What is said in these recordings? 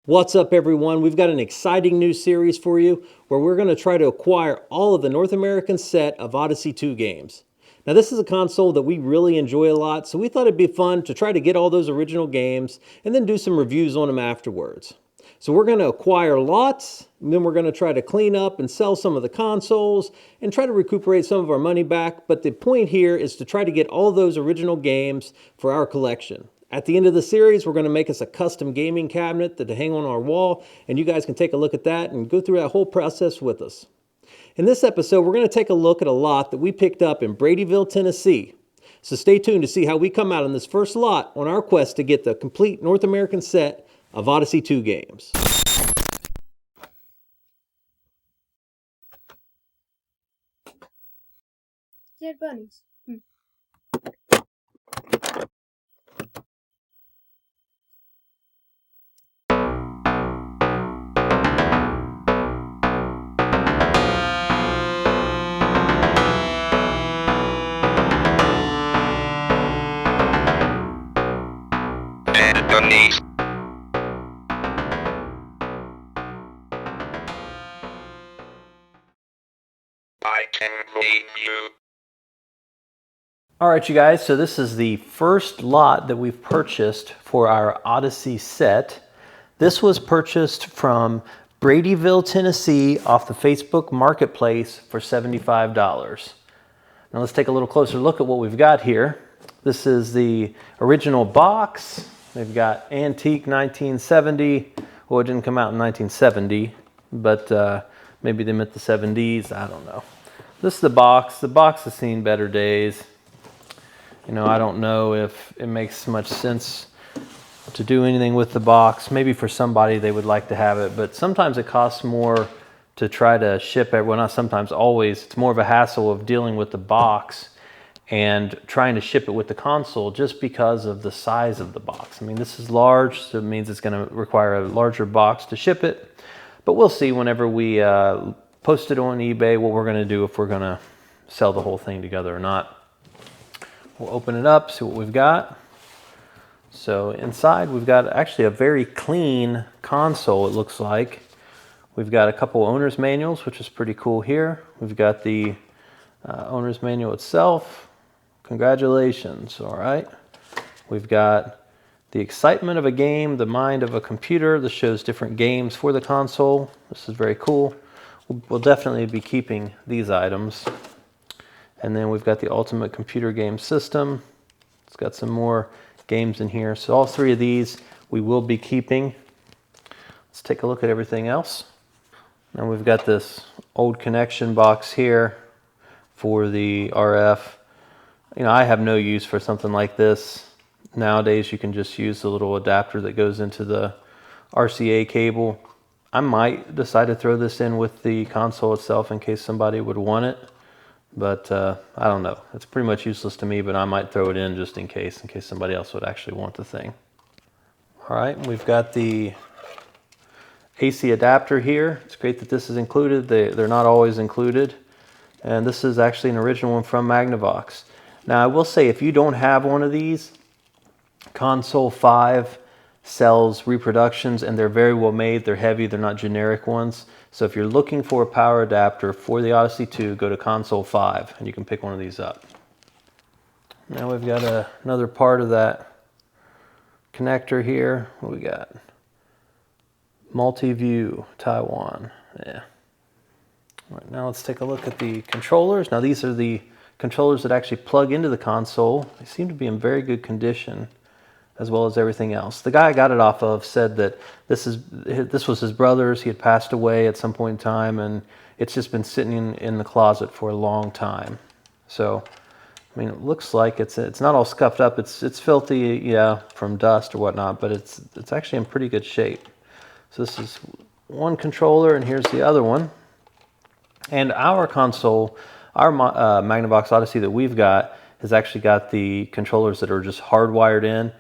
What's up, everyone? We've got an exciting new series for you where we're going to try to acquire all of the North American set of Odyssey 2 games. Now, this is a console that we really enjoy a lot, so we thought it'd be fun to try to get all those original games and then do some reviews on them afterwards. So we're going to acquire lots, and then we're going to try to clean up and sell some of the consoles and try to recuperate some of our money back. But the point here is to try to get all those original games for our collection. At the end of the series, we're going to make us a custom gaming cabinet to hang on our wall, and you guys can take a look at that and go through that whole process with us. In this episode, we're going to take a look at a lot that we picked up in Bradyville, Tennessee. So stay tuned to see how we come out on this first lot on our quest to get the complete North American set of Odyssey 2 games. Dead bunnies. Dead bunnies. I can read you. All right, you guys, so this is the first lot that we've purchased for our Odyssey set. This was purchased from Bradyville, Tennessee off the Facebook Marketplace for $75. Now let's take a little closer look at what we've got here. This is the original box. They've got antique 1970. Well, it didn't come out in 1970, but maybe they meant the 70s. I don't know. This is the box. The box has seen better days. You know, I don't know if it makes much sense to do anything with the box. Maybe for somebody they would like to have it, but sometimes it costs more to try to ship it. Well, not sometimes, always. It's more of a hassle of dealing with the box and trying to ship it with the console just because of the size of the box. I mean, this is large, so it means it's going to require a larger box to ship it. But we'll see whenever we post it on eBay what we're going to do, if we're going to sell the whole thing together or not. We'll open it up, see what we've got. So inside we've got actually a very clean console, it looks like. We've got a couple owner's manuals, which is pretty cool here. We've got the owner's manual itself. Congratulations, all right. We've got the excitement of a game, the mind of a computer. This shows different games for the console. This is very cool. We'll definitely be keeping these items. And then we've got the ultimate computer game system. It's got some more games in here. So all three of these we will be keeping. Let's take a look at everything else. Now we've got this old connection box here for the RF. You know, I have no use for something like this. Nowadays you can just use the little adapter that goes into the RCA cable. I might decide to throw this in with the console itself in case somebody would want it. But I don't know. It's pretty much useless to me, but I might throw it in just in case somebody else would actually want the thing. All right, we've got the AC adapter here. It's great that this is included. They're not always included. And this is actually an original one from Magnavox. Now I will say, if you don't have one of these, Console 5 sells reproductions and they're very well made. They're heavy, they're not generic ones. So if you're looking for a power adapter for the Odyssey 2, go to Console 5 and you can pick one of these up. Now we've got another part of that connector here. What we got? Multi-view, Taiwan. Yeah. All right, now let's take a look at the controllers. Now these are the controllers that actually plug into the console. They seem to be in very good condition, as well as everything else. The guy I got it off of said that this was his brother's. He had passed away at some point in time, and it's just been sitting in the closet for a long time. So, I mean, it looks like it's not all scuffed up. It's filthy, yeah, from dust or whatnot, but it's actually in pretty good shape. So this is one controller, and here's the other one. And our console, our Magnavox Odyssey that we've got, has actually got the controllers that are just hardwired in.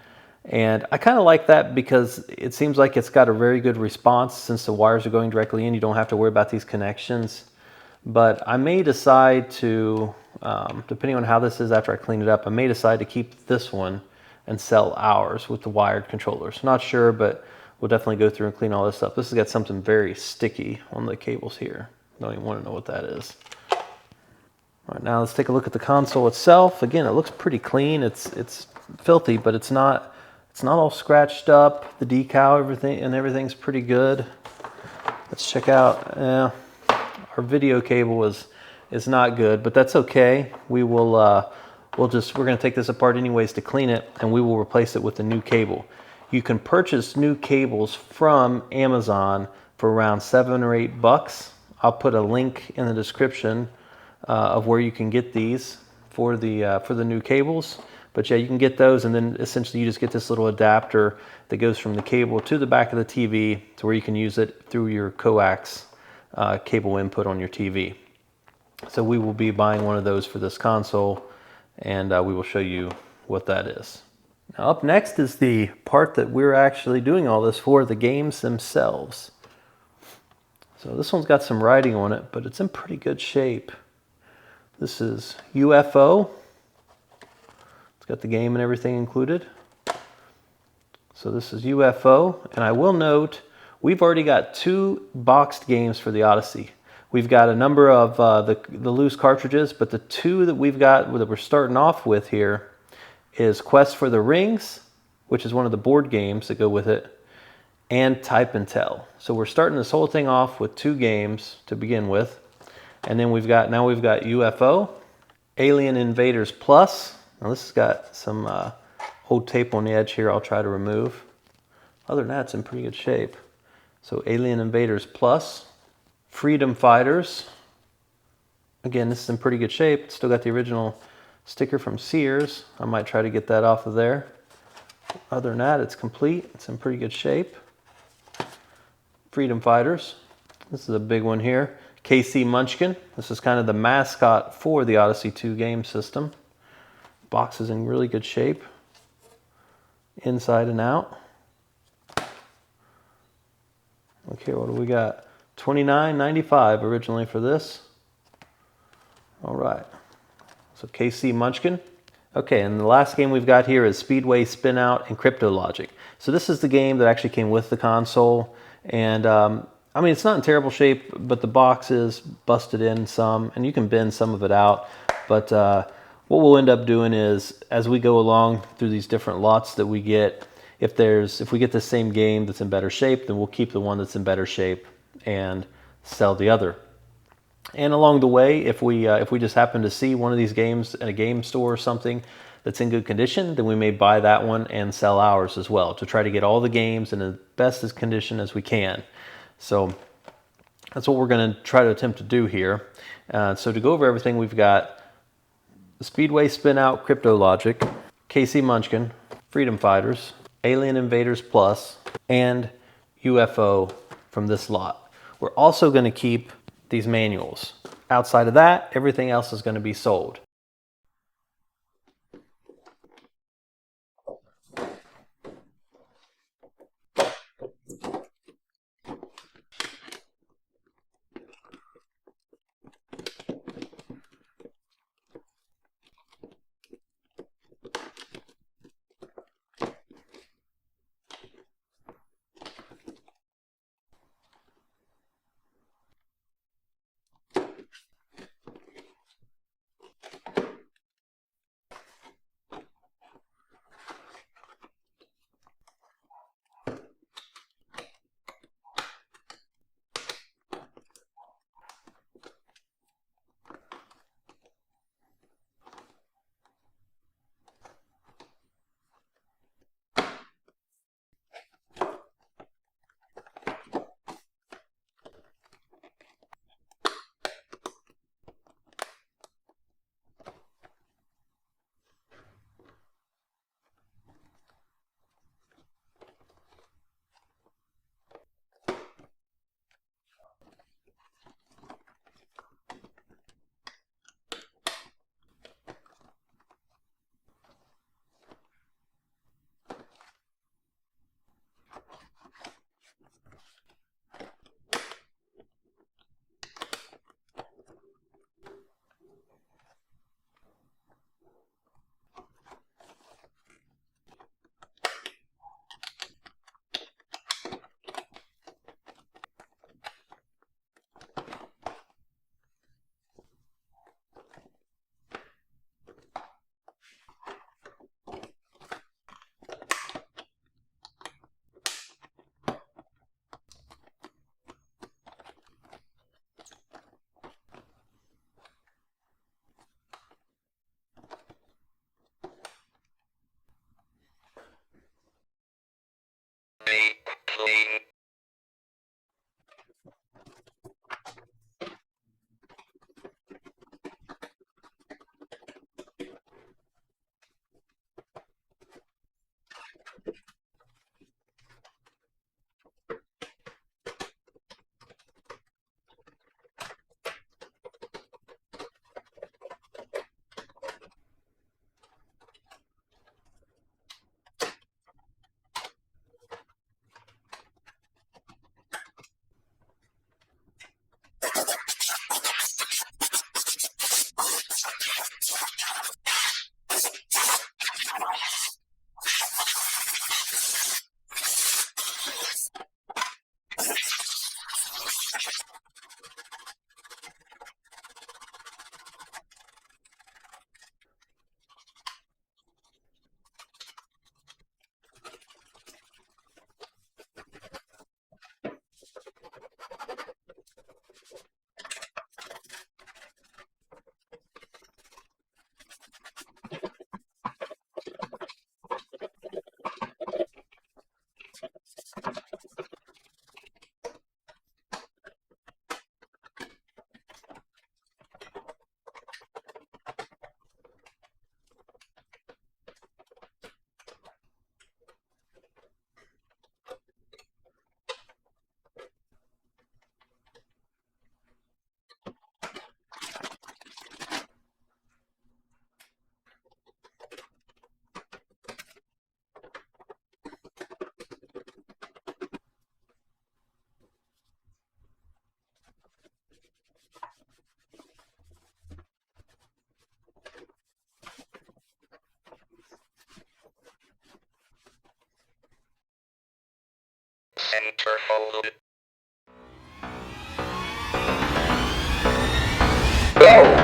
And I kind of like that because it seems like it's got a very good response since the wires are going directly in. You don't have to worry about these connections. But I may decide to, depending on how this is after I clean it up, I may decide to keep this one and sell ours with the wired controllers. Not sure, but we'll definitely go through and clean all this up. This has got something very sticky on the cables here. Don't even want to know what that is. All right, now let's take a look at the console itself. Again, it looks pretty clean. It's filthy, but it's not all scratched up. The decal, everything's pretty good. Let's check out. Our video cable is not good, but that's okay. We're going to take this apart anyways to clean it, and we will replace it with a new cable. You can purchase new cables from Amazon for around $7 or $8. I'll put a link in the description of where you can get these for the new cables. But yeah, you can get those, and then essentially you just get this little adapter that goes from the cable to the back of the TV to where you can use it through your coax cable input on your TV. So we will be buying one of those for this console, and we will show you what that is. Now up next is the part that we're actually doing all this for, the games themselves. So this one's got some writing on it, but it's in pretty good shape. This is UFO. It's got the game and everything included. So this is UFO, and I will note we've already got 2 boxed games for the Odyssey. We've got a number of the loose cartridges, but the 2 that we've got that we're starting off with here is Quest for the Rings, which is one of the board games that go with it, and Type and Tell. So we're starting this whole thing off with 2 games to begin with, and then we've got UFO, Alien Invaders Plus. Now this has got some old tape on the edge here I'll try to remove. Other than that, it's in pretty good shape. So Alien Invaders Plus, Freedom Fighters. Again, this is in pretty good shape. It's still got the original sticker from Sears. I might try to get that off of there. Other than that, it's complete. It's in pretty good shape. Freedom Fighters. This is a big one here. KC Munchkin. This is kind of the mascot for the Odyssey 2 game system. Box is in really good shape, inside and out. Okay, what do we got? $29.95 originally for this. All right, so KC Munchkin. Okay, and the last game we've got here is Speedway Spin Out and Crypto Logic. So this is the game that actually came with the console, and I mean, it's not in terrible shape, but the box is busted in some, and you can bend some of it out. But what we'll end up doing is, as we go along through these different lots that we get, if we get the same game that's in better shape, then we'll keep the one that's in better shape and sell the other. And along the way, if we just happen to see one of these games at a game store or something that's in good condition, then we may buy that one and sell ours as well, to try to get all the games in the best condition as we can. So that's what we're going to try to attempt to do here. So to go over everything, we've got the Speedway Spin Out Crypto Logic, KC Munchkin, Freedom Fighters, Alien Invaders Plus, and UFO from this lot. We're also going to keep these manuals. Outside of that, everything else is going to be sold. clean. Centerfold. Go!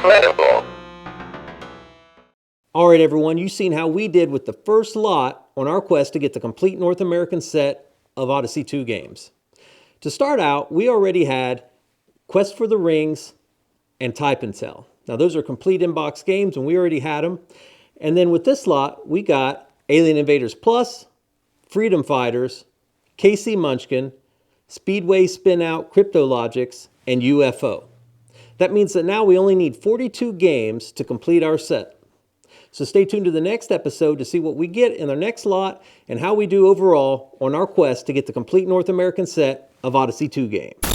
Incredible. All right, everyone, you've seen how we did with the first lot on our quest to get the complete North American set of Odyssey 2 games. To start out, we already had Quest for the Rings and Type and Tell. Now, those are complete inbox games, and we already had them. And then with this lot, we got Alien Invaders Plus, Freedom Fighters, KC Munchkin, Speedway Spin Out, Cryptologics, and UFO. That means that now we only need 42 games to complete our set. So stay tuned to the next episode to see what we get in our next lot and how we do overall on our quest to get the complete North American set of Odyssey 2 games.